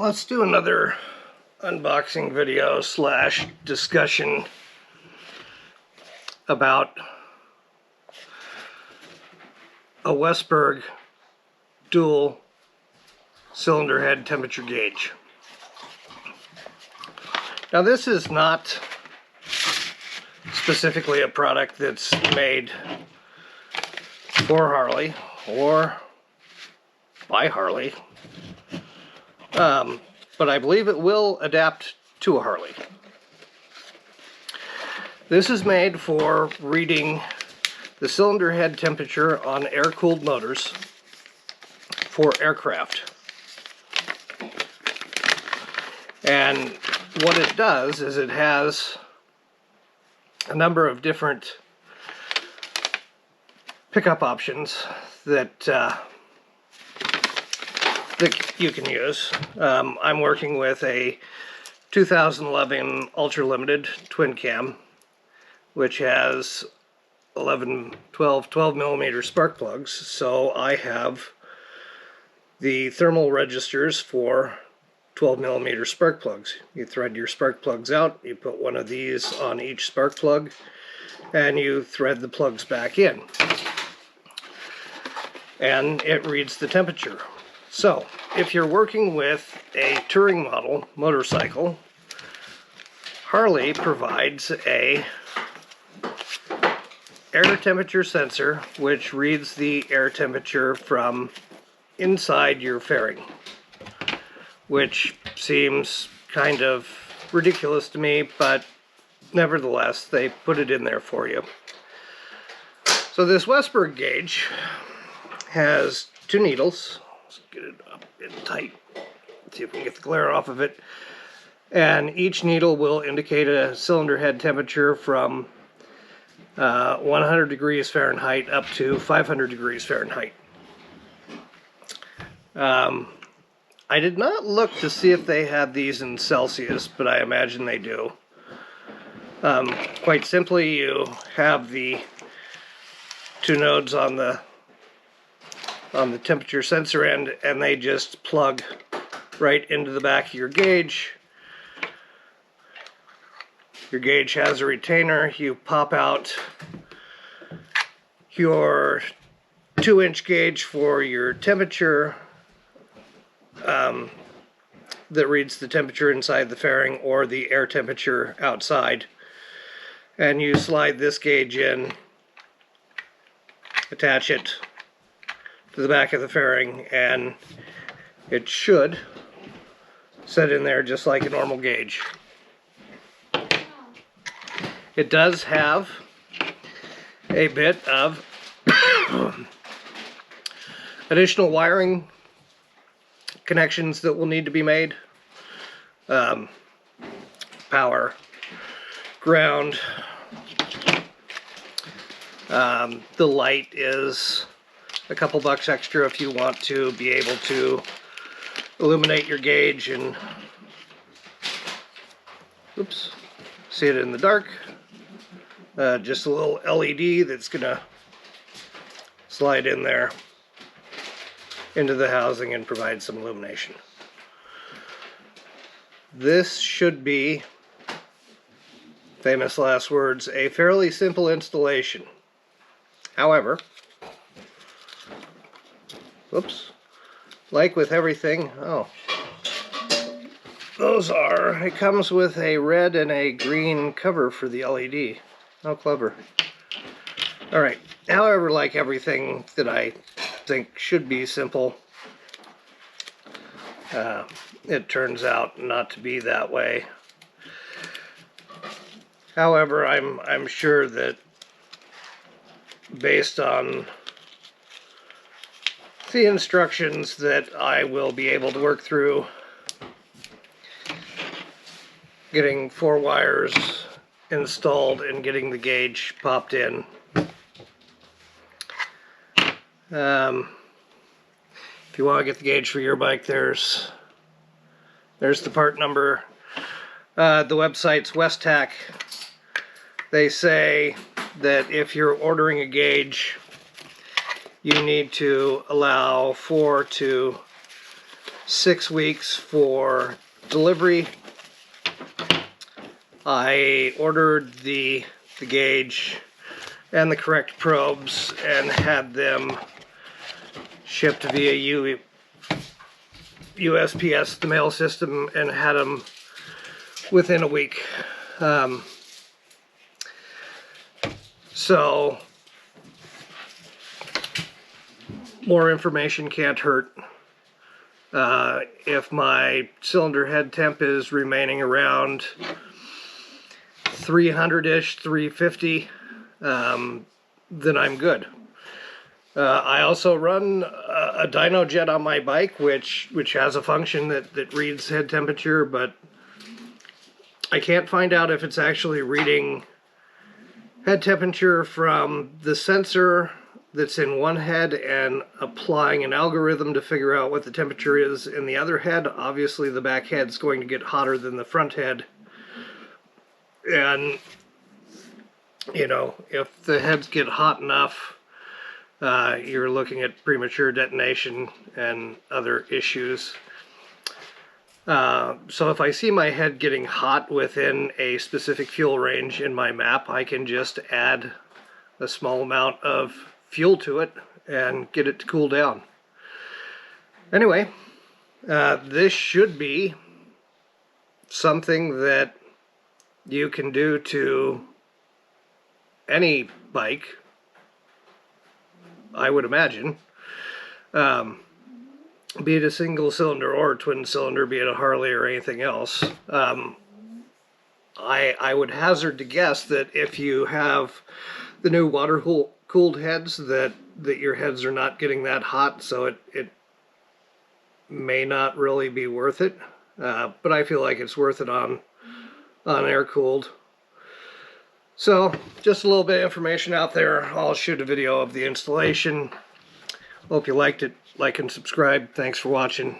Let's do another unboxing video slash discussion about a Wessberg dual cylinder head temperature gauge. Now this is not specifically a product that's made for Harley or by Harley, but I believe it will adapt to a Harley. This is made for reading the cylinder head temperature on air-cooled motors for aircraft. And what it does is it has a number of different pickup options that you can use. I'm working with a 2011 Ultra Limited twin cam, which has 12 millimeter spark plugs. So I have the thermal registers for 12 millimeter spark plugs. You thread your spark plugs out, you put one of these on each spark plug, and you thread the plugs back in. And it reads the temperature. So, if you're working with a touring model motorcycle, Harley provides a air temperature sensor which reads the air temperature from inside your fairing, which seems kind of ridiculous to me, but nevertheless they put it in there for you. So this Wessberg gauge has two needles. Let's get it up in tight. Let's see if we can get the glare off of it. And each needle will indicate a cylinder head temperature from 100 degrees Fahrenheit up to 500 degrees Fahrenheit. I did not look to see if they had these in Celsius, but I imagine they do. Quite simply, you have the two nodes on the temperature sensor end, and they just plug right into the back of your gauge. Your gauge has a retainer. You pop out your 2-inch gauge for your temperature that reads the temperature inside the fairing or the air temperature outside. And you slide this gauge in, attach it to the back of the fairing, and it should set in there just like a normal gauge. It does have a bit of additional wiring connections that will need to be made. Power, ground. The light is a couple bucks extra if you want to be able to illuminate your gauge and see it in the dark. Just a little LED that's gonna slide in there into the housing and provide some illumination. This should be, famous last words, a fairly simple installation. However, like with everything, it comes with a red and a green cover for the LED. How clever. Alright, however, like everything that I think should be simple, it turns out not to be that way. However, I'm sure that based on the instructions that I will be able to work through getting 4 wires installed and getting the gauge popped in. If you want to get the gauge for your bike, there's the part number. The website's Westach. They say that if you're ordering a gauge, you need to allow 4 to 6 weeks for delivery. I ordered the gauge and the correct probes and had them shipped via USPS, the mail system, and had them within a week. So more information can't hurt. If my cylinder head temp is remaining around 300-ish, 350, then I'm good. I also run a dyno jet on my bike, which has a function that reads head temperature, but I can't find out if it's actually reading head temperature from the sensor that's in one head and applying an algorithm to figure out what the temperature is in the other head. Obviously the back head's going to get hotter than the front head, and you know, if the heads get hot enough, you're looking at premature detonation and other issues. So if I see my head getting hot within a specific fuel range in my map, I can just add a small amount of fuel to it and get it to cool down. Anyway, this should be something that you can do to any bike, I would imagine. Be it a single cylinder or a twin cylinder, be it a Harley or anything else. I would hazard to guess that if you have the new water-cooled heads, that your heads are not getting that hot, so it may not really be worth it. But I feel like it's worth it on air-cooled. So, just a little bit of information out there. I'll shoot a video of the installation. Hope you liked it. Like and subscribe. Thanks for watching.